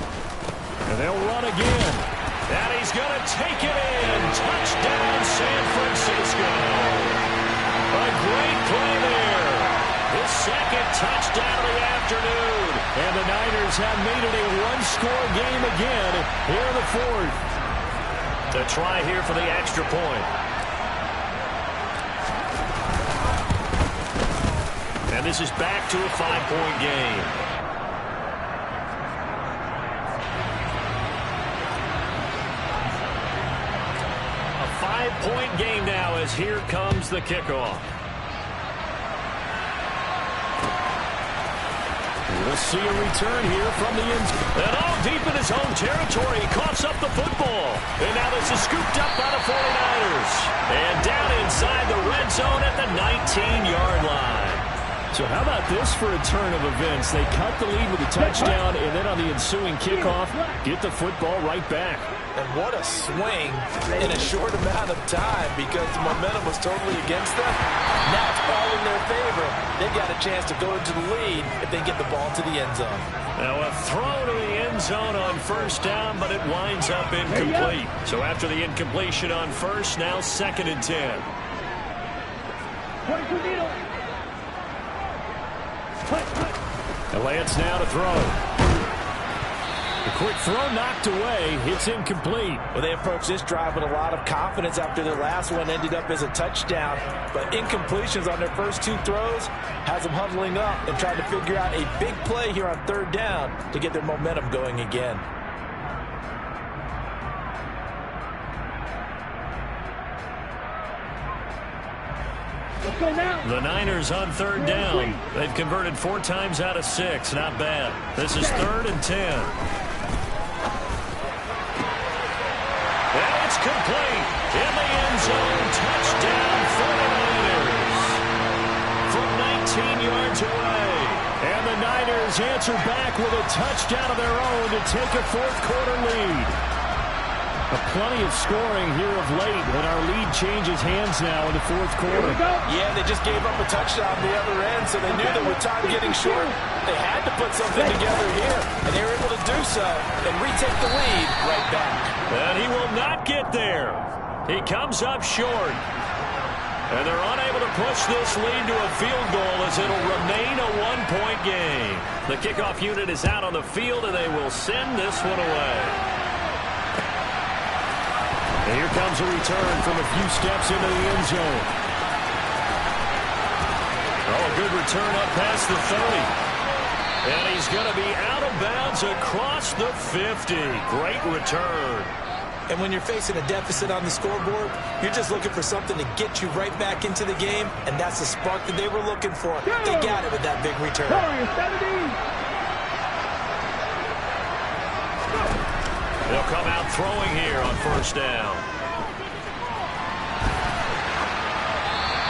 And they'll run again. And he's going to take it in. Touchdown, San Francisco. A great play there. His 2nd touchdown of the afternoon. And the Niners have made it a one-score game again here in the 4th. To try here for the extra point. And this is back to a 5-point game. 5-point game now as here comes the kickoff. We'll see a return here from the end zone. And all deep in his own territory. He coughs up the football. And now this is scooped up by the 49ers. And down inside the red zone at the 19-yard line. So how about this for a turn of events? They cut the lead with a touchdown, and then on the ensuing kickoff, get the football right back. And what a swing in a short amount of time because the momentum was totally against them. Now it's all in their favor. They've got a chance to go into the lead if they get the ball to the end zone. Now a throw to the end zone on first down, but it winds up incomplete. So after the incompletion on first, now 2nd and 10. And Lance now to throw. The quick throw knocked away. It's incomplete. Well, they approached this drive with a lot of confidence after their last one ended up as a touchdown. But incompletions on their first 2 throws has them huddling up and trying to figure out a big play here on 3rd down to get their momentum going again. The Niners on 3rd down. They've converted 4 times out of 6. Not bad. This is 3rd and 10. And it's complete. In the end zone. Touchdown 49ers. From 19 yards away. And the Niners answer back with a touchdown of their own to take a 4th quarter lead. Plenty of scoring here of late, and our lead changes hands now in the 4th quarter. Yeah, they just gave up a touchdown on the other end, so they knew that with time getting short, they had to put something together here, and they were able to do so and retake the lead right back. And he will not get there. He comes up short. And they're unable to push this lead to a field goal as it'll remain a 1-point game. The kickoff unit is out on the field, and they will send this one away. And here comes a return from a few steps into the end zone. Oh, a good return up past the 30. And he's going to be out of bounds across the 50. Great return. And when you're facing a deficit on the scoreboard, you're just looking for something to get you right back into the game, and that's the spark that they were looking for. They got it with that big return. They'll come out throwing here on first down.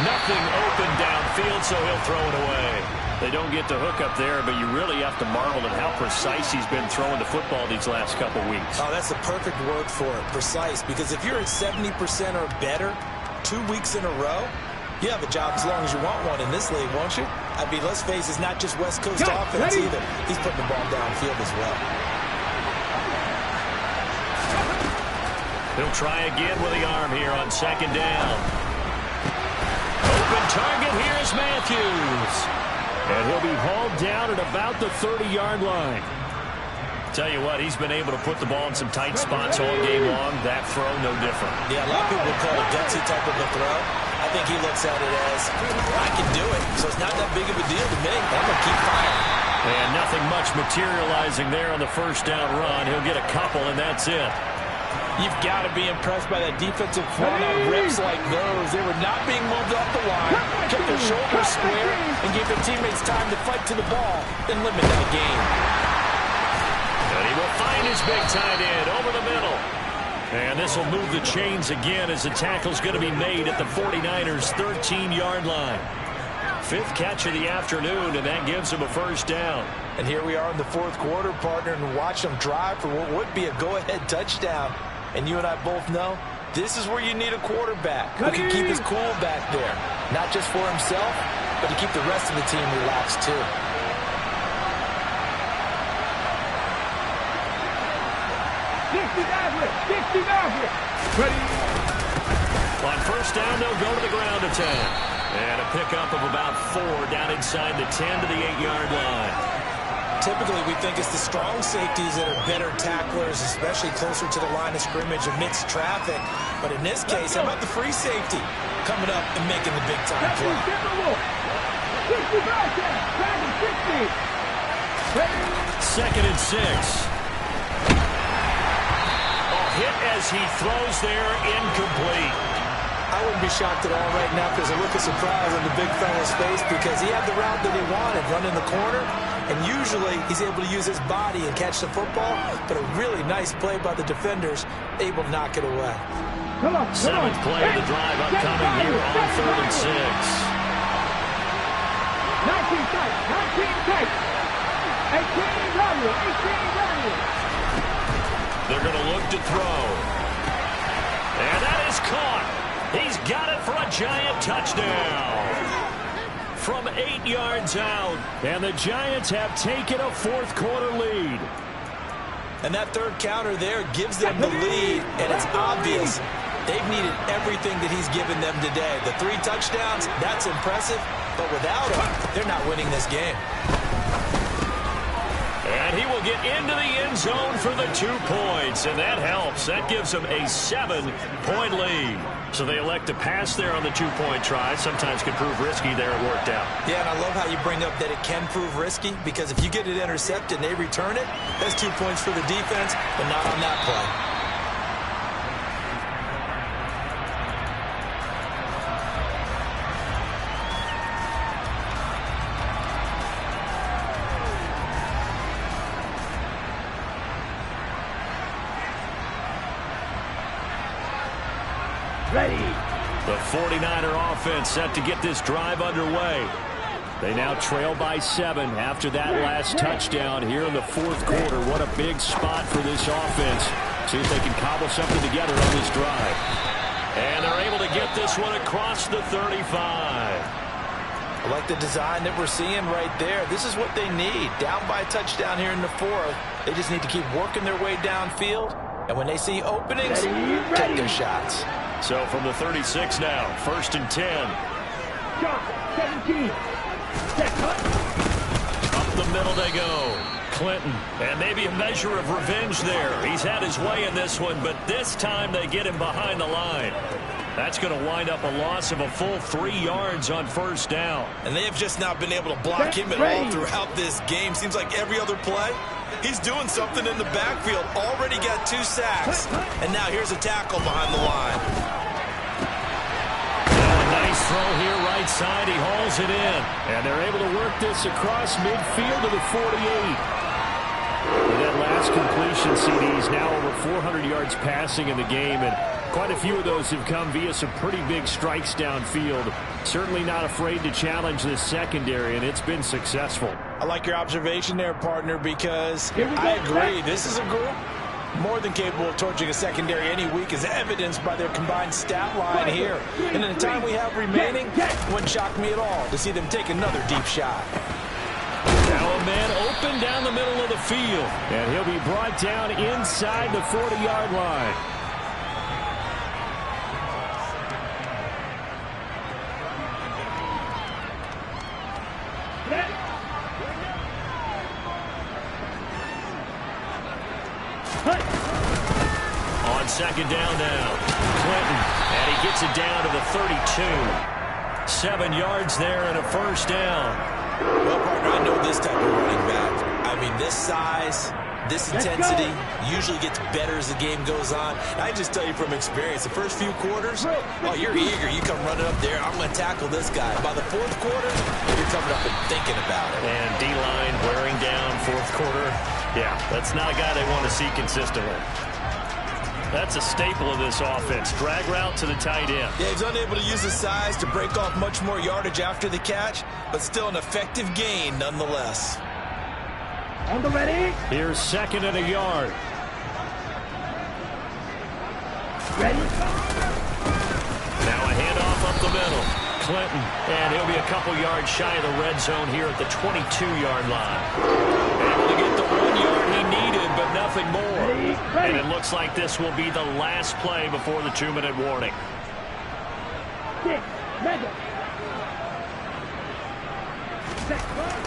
Nothing open downfield, so he'll throw it away. They don't get the hook up there, but you really have to marvel at how precise he's been throwing the football these last couple weeks. Oh, that's the perfect word for it, precise, because if you're at 70% or better 2 weeks in a row, you have a job as long as you want one in this league, won't you? I mean, let's face it, it's not just West Coast offense either. He's putting the ball downfield as well. He'll try again with the arm here on 2nd down. Open target, here's Matthews. And he'll be hauled down at about the 30-yard line. Tell you what, he's been able to put the ball in some tight spots all game long. That throw, no different. Yeah, a lot of people would call it a gutsy type of a throw. I think he looks at it as, I can do it, so it's not that big of a deal to me. I'm going to keep firing. And nothing much materializing there on the first down run. He'll get a couple, and that's it. You've got to be impressed by that defensive front on rips like those. They were not being moved off the line, kept their shoulders square, and gave their teammates time to fight to the ball and limit that game. And he will find his big tight end over the middle. And this will move the chains again as the tackle's going to be made at the 49ers' 13-yard line. 5th catch of the afternoon, and that gives him a first down. And here we are in the 4th quarter, partner, and watch them drive for what would be a go-ahead touchdown. And you and I both know this is where you need a quarterback who can keep his cool back there. Not just for himself, but to keep the rest of the team relaxed too. On first down, they'll go to the ground attack. And a pickup of about 4 down inside the 10 to the 8-yard line. Typically, we think it's the strong safeties that are better tacklers, especially closer to the line of scrimmage amidst traffic. But in this case, how about the free safety coming up and making the big-time play? 2nd and 6. A hit as he throws there, incomplete. I wouldn't be shocked at all right now because a look of surprise on the big fella's face because he had the route that he wanted, running the corner, and usually he's able to use his body and catch the football, but a really nice play by the defenders, able to knock it away. Seventh play of the drive upcoming here on 3rd and 6. 19 tight, 19 tight. 18 value, 18 value. They're going to look to throw. And that is caught. He's got it for a giant touchdown. From 8 yards out. And the Giants have taken a fourth quarter lead. And that third counter there gives them the lead, and it's obvious they've needed everything that he's given them today. The 3 touchdowns, that's impressive, but without him, they're not winning this game. And he will get into the end zone for the 2 points, and that helps. That gives them a 7-point lead. So they elect to pass there on the 2-point try. Sometimes can prove risky there. It worked out. Yeah, and I love how you bring up that it can prove risky because if you get it intercepted and they return it, that's 2 points for the defense, but not on that play. Ready. The 49er offense set to get this drive underway. They now trail by 7 after that last touchdown here in the fourth quarter. What a big spot for this offense. See if they can cobble something together on this drive. And they're able to get this one across the 35. I like the design that we're seeing right there. This is what they need. Down by a touchdown here in the fourth. They just need to keep working their way downfield. And when they see openings, take their shots. So from the 36 now, 1st and 10. Shot, 17. Set, cut. Up the middle they go. Clinton, and maybe a measure of revenge there. He's had his way in this one, but this time they get him behind the line. That's going to wind up a loss of a full 3 yards on 1st down. And they have just not been able to block him at all throughout this game. Seems like every other play, he's doing something in the backfield. Already got 2 sacks. And now here's a tackle behind the line. Nice throw here, right side. He hauls it in. And they're able to work this across midfield to the 48. With that last completion, CD's now over 400 yards passing in the game, and quite a few of those have come via some pretty big strikes downfield. Certainly not afraid to challenge this secondary, and it's been successful. I like your observation there, partner, because I agree. This is a group more than capable of torching a secondary any week, as evidenced by their combined stat line here. And in the time we have remaining, it wouldn't shock me at all to see them take another deep shot. Now a man open down the middle of the field, and he'll be brought down inside the 40-yard line. On 2nd down now, Clinton, and he gets it down to the 32. 7 yards there and a 1st down. Well, partner, I know this type of running back. I mean, this size, this intensity usually gets better as the game goes on. I just tell you from experience, the first few quarters, oh, you're eager. You come running up there, I'm going to tackle this guy. By the 4th quarter, you're coming up and thinking about it. And D-line wearing down 4th quarter. Yeah, that's not a guy they want to see consistently. That's a staple of this offense. Drag route to the tight end. Yeah, he's unable to use his size to break off much more yardage after the catch, but still an effective gain nonetheless. On the ready. Here's 2nd and a yard. Ready. Now a handoff up the middle. Clinton, and he'll be a couple yards shy of the red zone here at the 22-yard line. Able to get the 1 yard he needed, but nothing more. And it looks like this will be the last play before the 2-minute warning.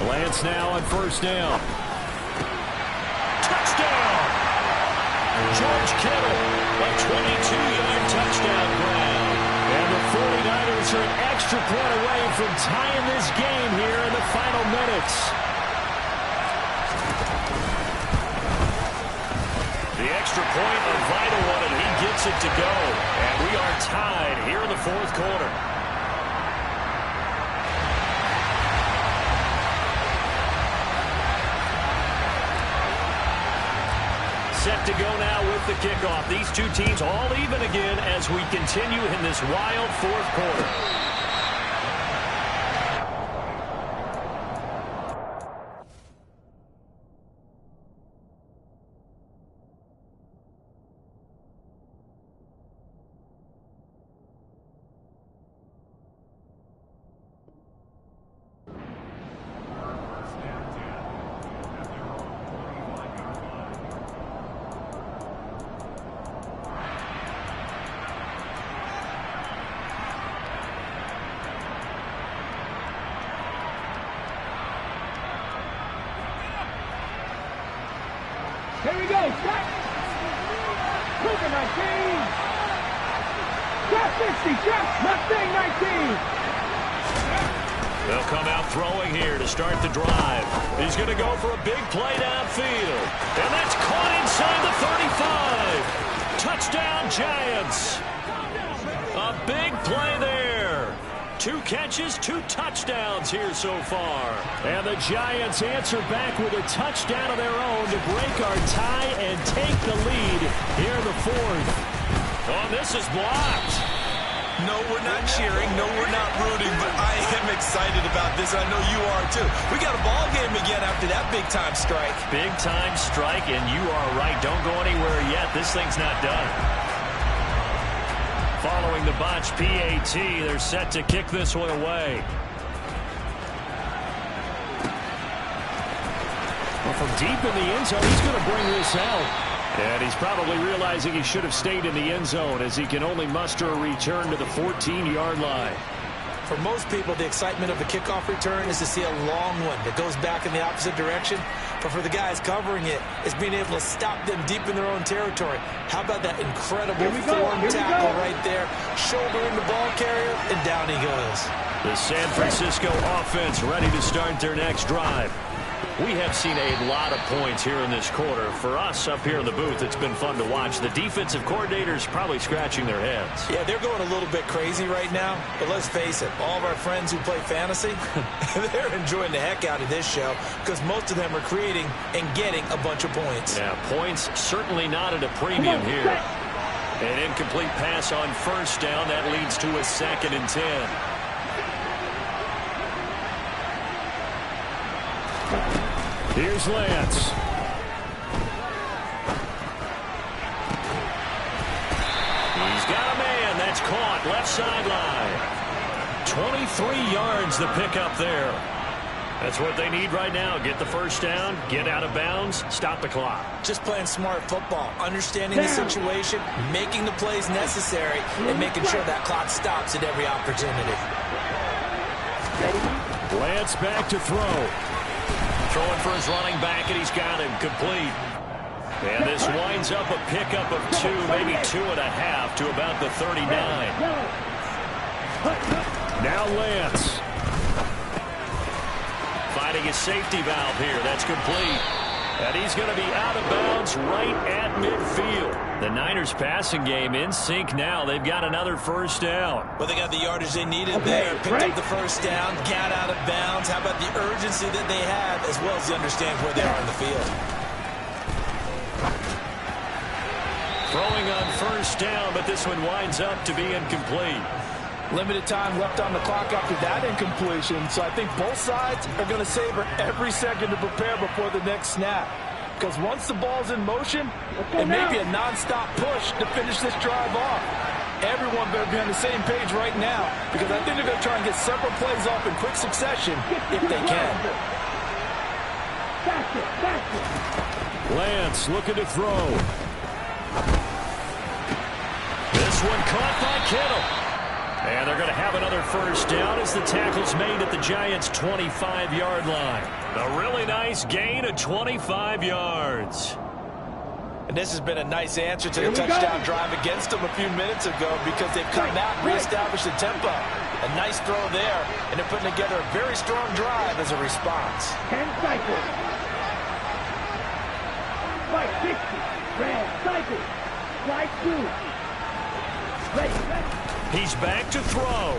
Lance now on 1st down. Touchdown! George Kittle, a 22-yard touchdown grab. And the 49ers are an extra point away from tying this game here in the final minutes. The extra point, a vital one, and he gets it to go. And We are tied here in the fourth quarter. Set to go now with the kickoff. These two teams all even again as we continue in this wild fourth quarter. Here we go. Shot. Luka 19. Shot 50. Shot. Mustang 19. They'll come out throwing here to start the drive. He's going to go for a big play downfield. And that's caught inside the 35. Touchdown, Giants. A big play there. 2 catches, 2 touchdowns here so far. And the Giants answer back with a touchdown of their own to break our tie and take the lead here in the fourth. Oh, this is blocked. No, we're not cheering. No, we're not rooting, but I am excited about this. I know you are, too. We got a ball game again after that big-time strike. Big-time strike, and you are right. Don't go anywhere yet. This thing's not done. Following the botch PAT, they're set to kick this one away. Well, from deep in the end zone, he's going to bring this out. And he's probably realizing he should have stayed in the end zone as he can only muster a return to the 14-yard line. For most people, the excitement of a kickoff return is to see a long one that goes back in the opposite direction. But for the guys covering it, it's being able to stop them deep in their own territory. How about that incredible form tackle right there? Shoulder in the ball carrier, and down he goes. The San Francisco offense ready to start their next drive. We have seen a lot of points here in this quarter. For us up here in the booth, it's been fun to watch. The defensive coordinators probably scratching their heads. Yeah, they're going a little bit crazy right now. But let's face it, all of our friends who play fantasy, they're enjoying the heck out of this show because most of them are creating and getting a bunch of points. Yeah, points certainly not at a premium here. An incomplete pass on first down. That leads to a 2nd and 10. Here's Lance. He's got a man. That's caught. Left sideline. 23 yards the pickup there. That's what they need right now. Get the first down, get out of bounds, stop the clock. Just playing smart football, understanding the situation, making the plays necessary, and making sure that clock stops at every opportunity. Lance back to throw. Throwing for his running back, and he's got him complete. And this winds up a pickup of 2, maybe 2.5 to about the 39. Now Lance. Finding his safety valve here. That's complete. And he's going to be out of bounds right at midfield. The Niners passing game in sync now. They've got another first down. Well, they got the yardage they needed there. Picked up the first down, got out of bounds. How about the urgency that they have as well as the understanding where they are in the field? Throwing on first down, but this one winds up to be incomplete. Limited time left on the clock after that incompletion, so I think both sides are going to savor every second to prepare before the next snap. Because once the ball's in motion, it may be a nonstop push to finish this drive off. Everyone better be on the same page right now, because I think they're going to try and get several plays off in quick succession if they can. Lance looking to throw. This one caught by Kittle. And they're going to have another first down as the tackle's made at the Giants' 25-yard line. A really nice gain of 25 yards. And this has been a nice answer to the touchdown drive against them a few minutes ago because they've come out and reestablished the tempo. A nice throw there, and they're putting together a very strong drive as a response. 10 cycles. Right, 60. Red cycle. Right 2. He's back to throw.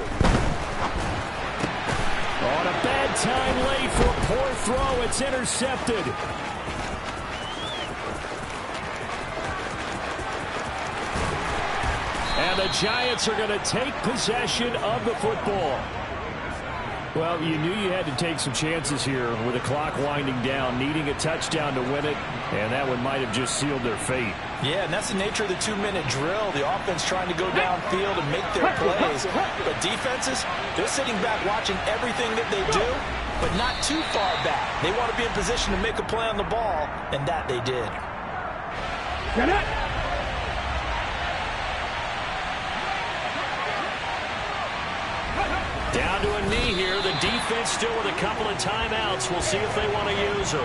On a bad time late for a poor throw. It's intercepted. And the Giants are going to take possession of the football. Well, you knew you had to take some chances here with the clock winding down, needing a touchdown to win it, and that one might have just sealed their fate. Yeah, and that's the nature of the 2-minute drill. The offense trying to go downfield and make their plays. But defenses, they're sitting back watching everything that they do, but not too far back. They want to be in position to make a play on the ball, and that they did. Down to a knee here. The defense still with a couple of timeouts. We'll see if they want to use them.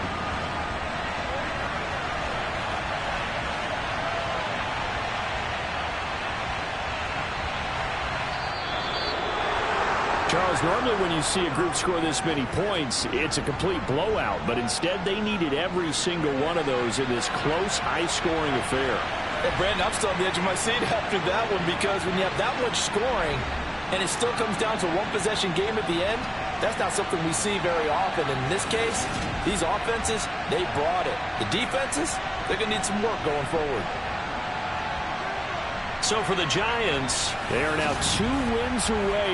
Charles, normally when you see a group score this many points, it's a complete blowout. But instead, they needed every single one of those in this close, high-scoring affair. Hey, Brandon, I'm still on the edge of my seat after that one, because when you have that much scoring and it still comes down to one-possession game at the end, that's not something we see very often. In this case, these offenses, they brought it. The defenses, they're going to need some work going forward. So for the Giants, they are now 2 wins away